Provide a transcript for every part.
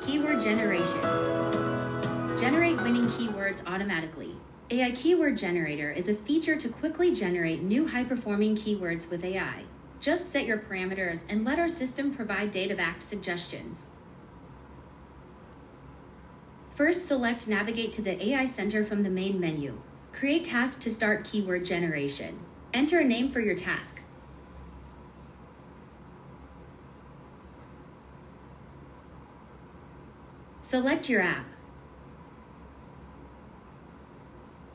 Keyword generation. Generate winning keywords automatically. AI Keyword Generator is a feature to quickly generate new high-performing keywords with AI. Just set your parameters and let our system provide data-backed suggestions. First, select Navigate to the AI Center from the main menu. Create task to start keyword generation. Enter a name for your task. Select your app.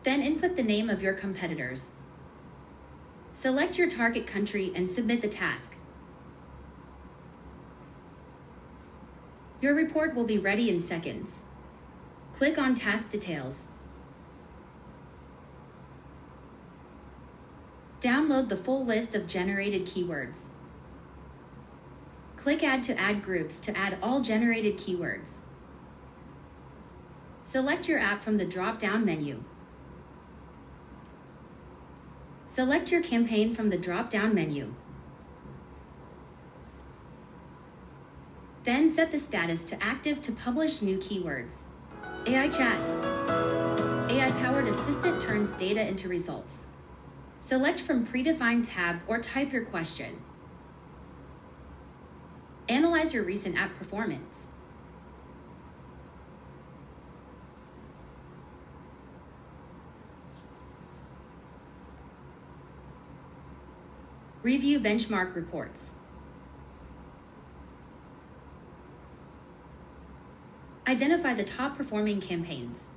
Then input the name of your competitors. Select your target country and submit the task. Your report will be ready in seconds. Click on Task Details. Download the full list of generated keywords. Click Add to add groups to add all generated keywords. Select your app from the drop-down menu. Select your campaign from the drop-down menu. Then set the status to active to publish new keywords. AI Chat. AI-powered assistant turns data into results. Select from predefined tabs or type your question. Analyze your recent app performance. Review benchmark reports. Identify the top performing campaigns.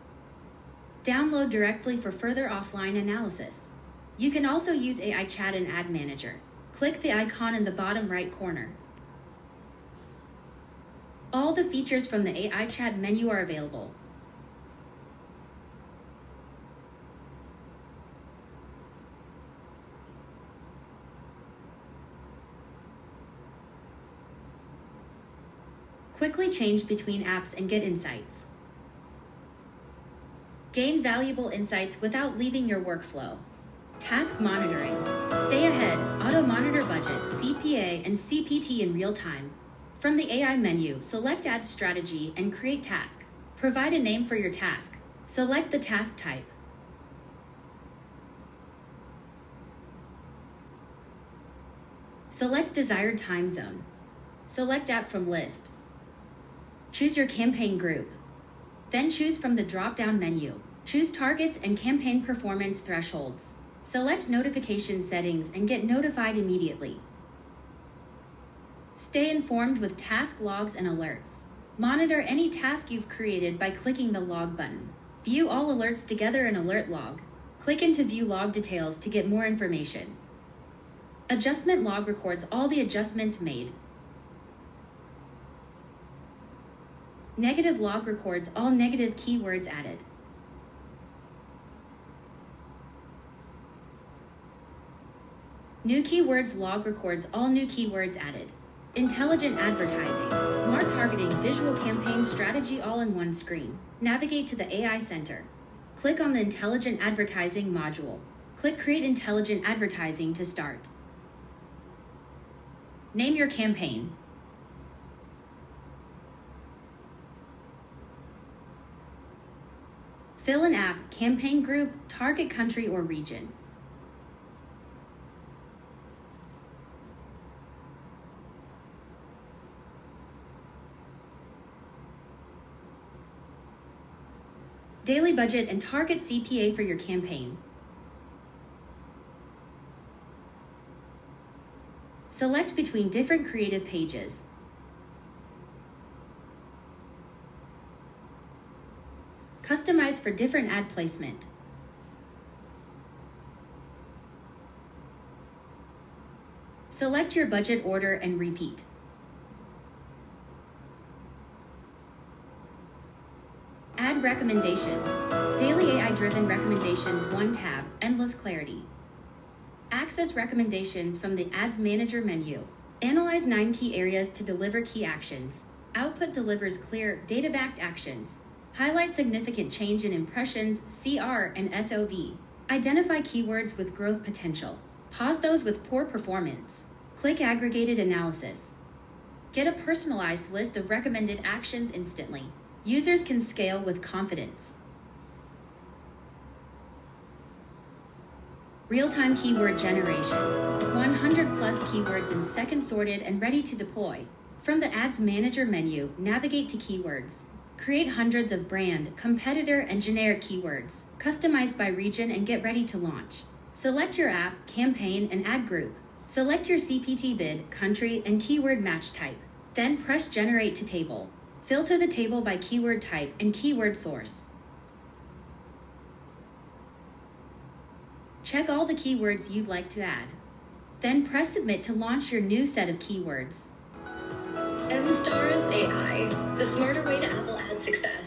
Download directly for further offline analysis. You can also use AI Chat in Ad Manager. Click the icon in the bottom right corner. All the features from the AI Chat menu are available. Quickly change between apps and get insights. Gain valuable insights without leaving your workflow. Task monitoring. Stay ahead, auto-monitor budget, CPA, and CPT in real time. From the AI menu, select Add Strategy and Create Task. Provide a name for your task. Select the task type. Select desired time zone. Select app from list. Choose your campaign group. Then choose from the drop-down menu. Choose targets and campaign performance thresholds. Select notification settings and get notified immediately. Stay informed with task logs and alerts. Monitor any task you've created by clicking the log button. View all alerts together in Alert Log. Click into View Log Details to get more information. Adjustment Log records all the adjustments made. Negative Log records all negative keywords added. New Keywords Log records all new keywords added. Intelligent Advertising, Smart Targeting, Visual Campaign Strategy all in one screen. Navigate to the AI Center. Click on the Intelligent Advertising module. Click Create Intelligent Advertising to start. Name your campaign. Fill an app, campaign group, target country or region. Daily budget and target CPA for your campaign. Select between different creative pages. Customize for different ad placement. Select your budget order and repeat. Add recommendations. Daily AI-driven recommendations, one tab, endless clarity. Access recommendations from the Ads Manager menu. Analyze 9 key areas to deliver key actions. Output delivers clear, data-backed actions. Highlight significant change in impressions, CR, and SOV. Identify keywords with growth potential. Pause those with poor performance. Click Aggregated Analysis. Get a personalized list of recommended actions instantly. Users can scale with confidence. Real-time keyword generation. 100 plus keywords in seconds, sorted and ready to deploy. From the Ads Manager menu, navigate to keywords. Create hundreds of brand, competitor, and generic keywords, customized by region, and get ready to launch. Select your app, campaign, and ad group. Select your CPT bid, country, and keyword match type. Then press Generate to Table. Filter the table by keyword type and keyword source. Check all the keywords you'd like to add. Then press Submit to launch your new set of keywords. MStars.AI, the smarter way to Apple ad success.